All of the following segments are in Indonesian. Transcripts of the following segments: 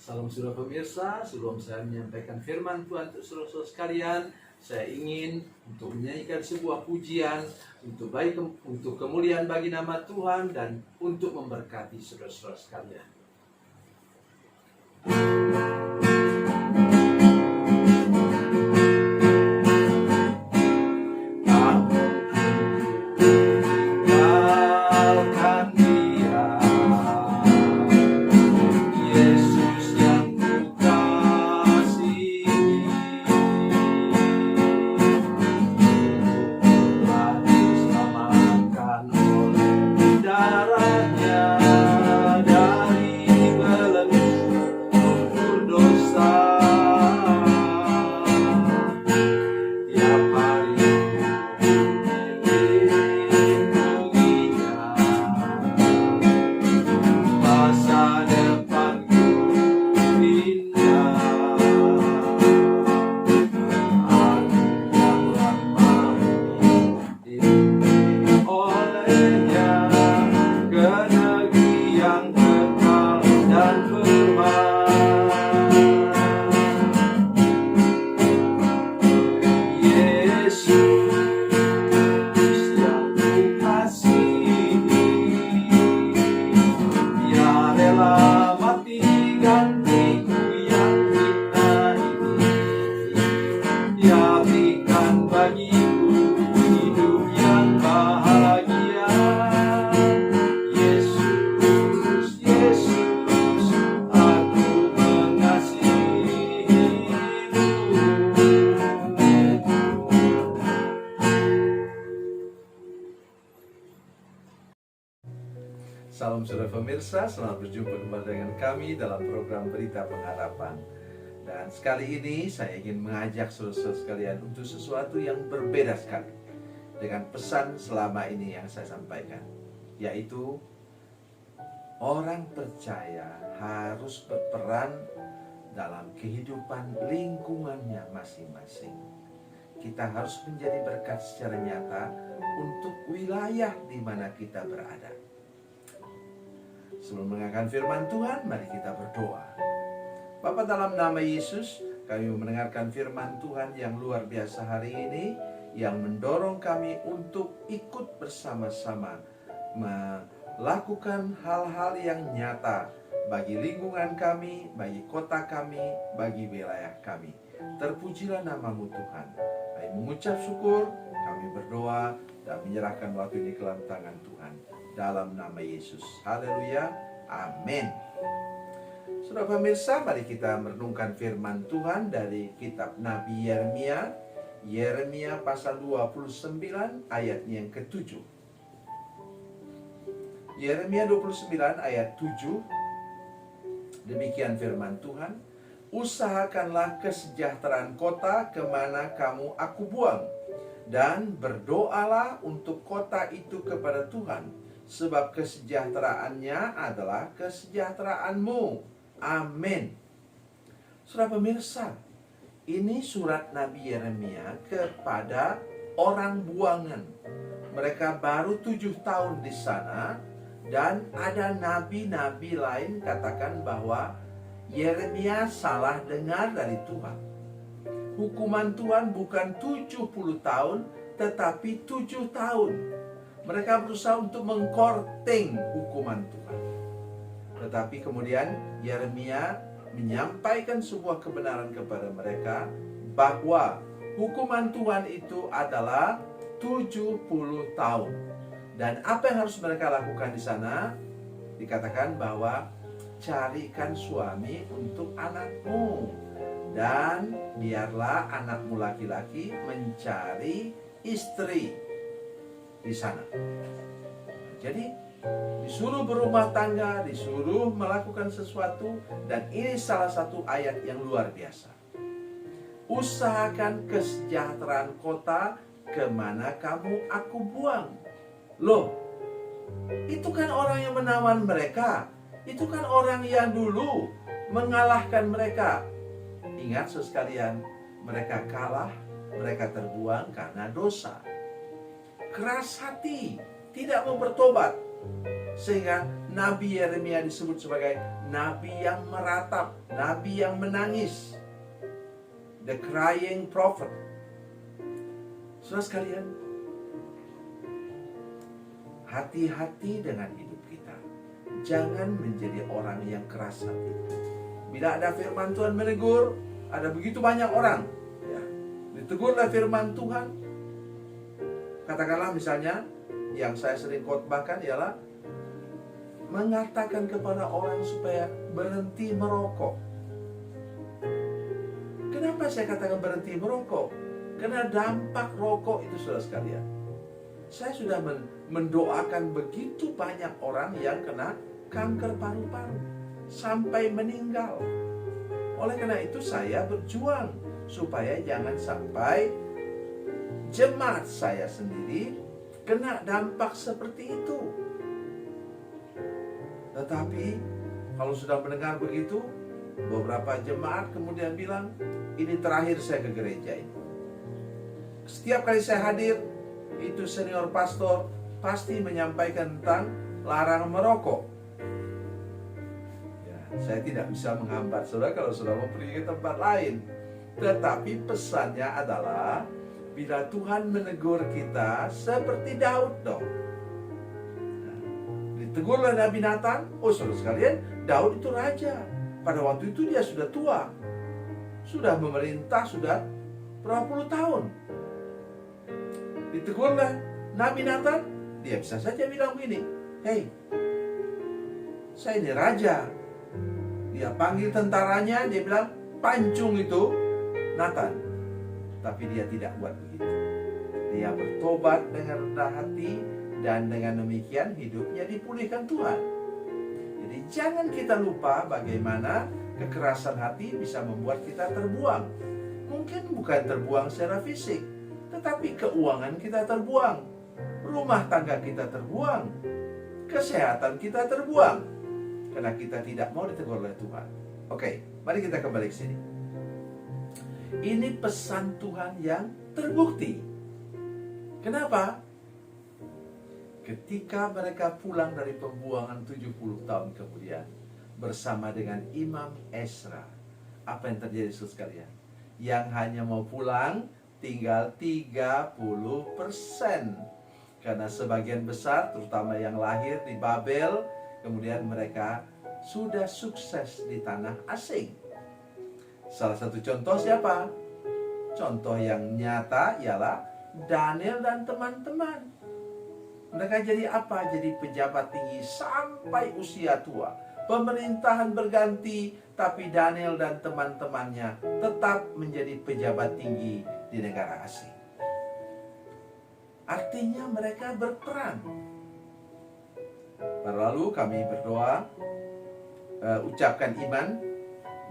Salam saudara pemirsa, sebelum saya menyampaikan firman Tuhan untuk saudara-saudara sekalian, saya ingin untuk menyanyikan sebuah pujian untuk kemuliaan bagi nama Tuhan dan untuk memberkati saudara-saudara sekalian. Salam saudara pemirsa, selamat berjumpa kembali dengan kami dalam program Berita Pengharapan. Dan sekali ini saya ingin mengajak saudara-saudara sekalian untuk sesuatu yang berbeda sekali dengan pesan selama ini yang saya sampaikan, yaitu orang percaya harus berperan dalam kehidupan lingkungannya masing-masing. Kita harus menjadi berkat secara nyata untuk wilayah di mana kita berada. Sebelum mendengarkan firman Tuhan, mari kita berdoa. Bapa, dalam nama Yesus, kami mendengarkan firman Tuhan yang luar biasa hari ini, yang mendorong kami untuk ikut bersama-sama melakukan hal-hal yang nyata bagi lingkungan kami, bagi kota kami, bagi wilayah kami. Terpujilah nama-Mu Tuhan. Kami mengucap syukur, kami berdoa dan menyerahkan waktu ini ke dalam tangan Tuhan. Dalam nama Yesus. Haleluya. Amin. Saudara pemirsa, mari kita merenungkan firman Tuhan dari kitab Nabi Yeremia. Yeremia pasal 29 ayatnya yang ke-7. Yeremia 29 ayat 7. Demikian firman Tuhan. Usahakanlah kesejahteraan kota kemana kamu aku buang, dan berdoalah untuk kota itu kepada Tuhan, sebab kesejahteraannya adalah kesejahteraanmu. Amin. Saudara pemirsa, ini surat Nabi Yeremia kepada orang buangan. Mereka baru 7 tahun di sana, dan ada nabi-nabi lain katakan bahwa Yeremia salah dengar dari Tuhan. Hukuman Tuhan bukan 70 tahun, tetapi 7 tahun. Mereka berusaha untuk mengkorting hukuman Tuhan. Tetapi kemudian Yeremia menyampaikan sebuah kebenaran kepada mereka bahwa hukuman Tuhan itu adalah 70 tahun. Dan apa yang harus mereka lakukan di sana? Dikatakan bahwa carikan suami untuk anakmu, dan biarlah anakmu laki-laki mencari istri di sana. Jadi disuruh berumah tangga, disuruh melakukan sesuatu, dan ini salah satu ayat yang luar biasa. Usahakan kesejahteraan kota kemana kamu aku buang. Loh, itu kan orang yang menawan mereka. Itu kan orang yang dulu mengalahkan mereka. Ingat sekalian, mereka kalah, mereka terbuang karena dosa. Keras hati, tidak mau bertobat. Sehingga Nabi Yeremia disebut sebagai nabi yang meratap, nabi yang menangis, the crying prophet. Saudara sekalian, hati-hati dengan hidup kita. Jangan menjadi orang yang keras hati. Bila ada firman Tuhan menegur, ada begitu banyak orang, ya, ditegurlah firman Tuhan. Katakanlah misalnya, yang saya sering khotbahkan ialah mengatakan kepada orang supaya berhenti merokok. Kenapa saya katakan berhenti merokok? Karena dampak rokok itu, saudara sekalian, saya sudah mendoakan begitu banyak orang yang kena kanker paru-paru sampai meninggal. Oleh karena itu saya berjuang supaya jangan sampai jemaat saya sendiri kena dampak seperti itu. Tetapi kalau sudah mendengar begitu, beberapa jemaat kemudian bilang, ini terakhir saya ke gereja ini. Setiap kali saya hadir, itu senior pastor pasti menyampaikan tentang larangan merokok. Ya, saya tidak bisa menghambat saudara kalau saudara mau pergi ke tempat lain. Tetapi pesannya adalah, bila Tuhan menegur kita seperti Daud dong. Tegurlah Nabi Nathan. Oh saudara sekalian, Daud itu raja. Pada waktu itu dia sudah tua, sudah memerintah sudah berapa puluh tahun. Ditegurlah Nabi Nathan, dia bisa saja bilang begini, hei, saya ini raja. Dia panggil tentaranya, dia bilang, pancung itu Nathan. Tapi dia tidak buat begitu. Dia bertobat dengan rendah hati, dan dengan demikian hidupnya dipulihkan Tuhan. Jadi jangan kita lupa bagaimana kekerasan hati bisa membuat kita terbuang. Mungkin bukan terbuang secara fisik, tetapi keuangan kita terbuang, rumah tangga kita terbuang, kesehatan kita terbuang, karena kita tidak mau ditegur oleh Tuhan. Oke, mari kita kembali ke sini. Ini pesan Tuhan yang terbukti. Kenapa? Ketika mereka pulang dari pembuangan 70 tahun kemudian bersama dengan Imam Ezra, apa yang terjadi saudara sekalian? Yang hanya mau pulang tinggal 30%. Karena sebagian besar, terutama yang lahir di Babel, kemudian mereka sudah sukses di tanah asing. Salah satu contoh siapa? Contoh yang nyata ialah Daniel dan teman-teman. Mereka jadi apa? Jadi pejabat tinggi sampai usia tua. Pemerintahan berganti, tapi Daniel dan teman-temannya tetap menjadi pejabat tinggi di negara asing. Artinya mereka berperan. Lalu kami berdoa, ucapkan iman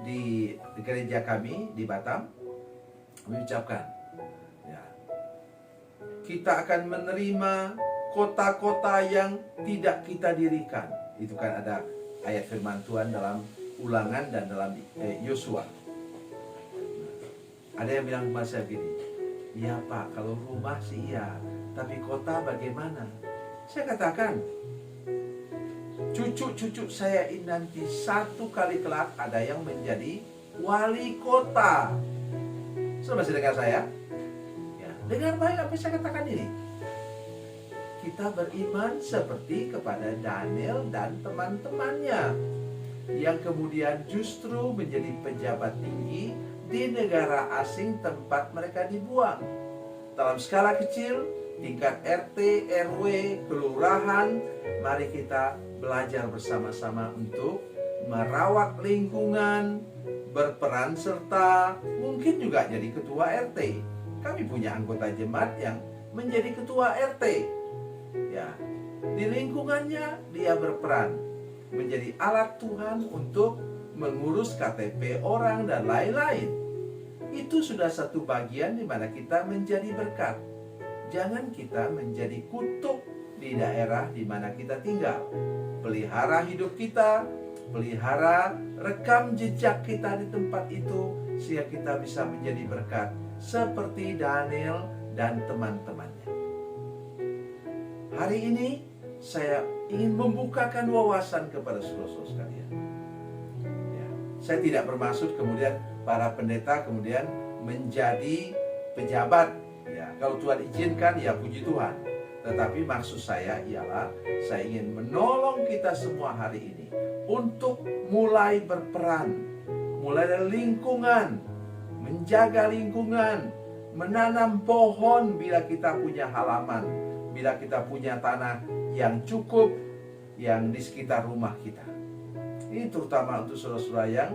di gereja kami di Batam. Kami ucapkan, ya, kita akan menerima kota-kota yang tidak kita dirikan. Itu kan ada ayat firman Tuhan dalam Ulangan dan dalam Yosua. Ada yang bilang kepada saya begini, iya Pak, kalau rumah sih iya, tapi kota bagaimana? Saya katakan, cucu-cucu saya ini nanti satu kali kelak ada yang menjadi wali kota. Sudah masih dengar saya? Ya, dengar baik apa yang saya katakan ini. Kita beriman seperti kepada Daniel dan teman-temannya, yang kemudian justru menjadi pejabat tinggi di negara asing tempat mereka dibuang. Dalam skala kecil, tingkat RT, RW, kelurahan, mari kita belajar bersama-sama untuk merawat lingkungan, berperan serta mungkin juga jadi ketua RT. Kami punya anggota jemaat yang menjadi ketua RT. Ya, di lingkungannya dia berperan menjadi alat Tuhan untuk mengurus KTP orang dan lain-lain. Itu sudah satu bagian di mana kita menjadi berkat. Jangan kita menjadi kutuk di daerah di mana kita tinggal. Pelihara hidup kita, pelihara rekam jejak kita di tempat itu, sehingga kita bisa menjadi berkat seperti Daniel dan teman-temannya. Hari ini saya ingin membukakan wawasan kepada saudara-saudara sekalian. Ya, saya tidak bermaksud kemudian para pendeta kemudian menjadi pejabat. Ya, kalau Tuhan izinkan, ya puji Tuhan. Tetapi maksud saya ialah saya ingin menolong kita semua hari ini untuk mulai berperan, mulai dari lingkungan, menjaga lingkungan, menanam pohon bila kita punya halaman, bila kita punya tanah yang cukup yang di sekitar rumah kita. Ini terutama untuk saudara-saudara yang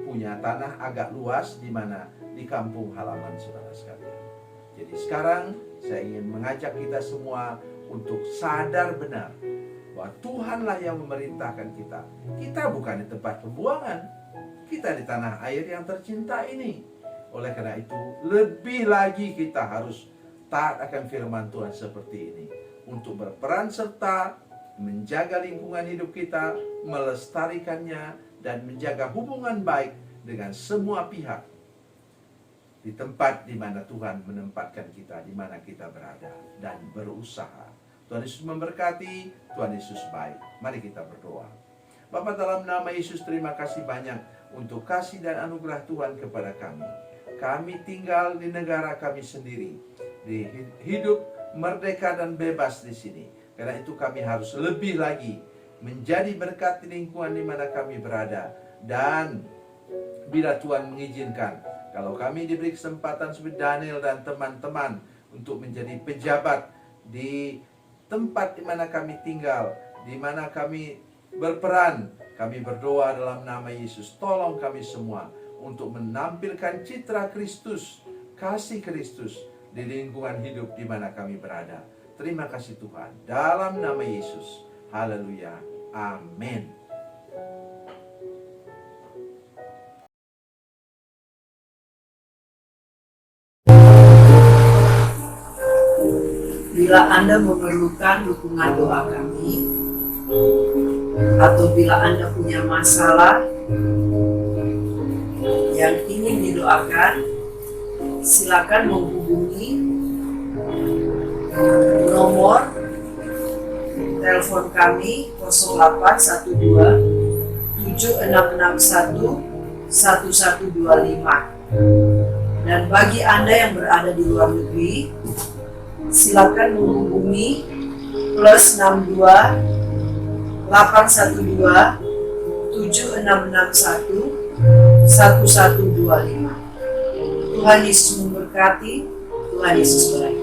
punya tanah agak luas di mana di kampung halaman saudara sekalian. Jadi sekarang saya ingin mengajak kita semua untuk sadar benar bahwa Tuhanlah yang memerintahkan kita. Kita bukan di tempat pembuangan, kita di tanah air yang tercinta ini. Oleh karena itu, lebih lagi kita harus taat akan firman Tuhan seperti ini, untuk berperan serta menjaga lingkungan hidup kita, melestarikannya, dan menjaga hubungan baik dengan semua pihak di tempat di mana Tuhan menempatkan kita, di mana kita berada dan berusaha. Tuhan Yesus memberkati, Tuhan Yesus baik. Mari kita berdoa. Bapa, dalam nama Yesus, terima kasih banyak untuk kasih dan anugerah Tuhan kepada kami. Kami tinggal di negara kami sendiri, di hidup merdeka dan bebas di sini. Karena itu kami harus lebih lagi menjadi berkat di lingkungan di mana kami berada. Dan bila Tuhan mengizinkan, kalau kami diberi kesempatan seperti Daniel dan teman-teman untuk menjadi pejabat di tempat di mana kami tinggal, di mana kami berperan, kami berdoa dalam nama Yesus, tolong kami semua untuk menampilkan citra Kristus, kasih Kristus di lingkungan hidup di mana kami berada. Terima kasih Tuhan, dalam nama Yesus. Haleluya. Amin. Bila Anda memerlukan dukungan doa kami, atau bila Anda punya masalah yang ingin didoakan, silakan menghubungi nomor telepon kami 0812 7661 1125. Dan bagi Anda yang berada di luar negeri, silakan menghubungi plus 62 812 7661 1125. Tuhan Yesus memberkati, Tuhan Yesus berkati.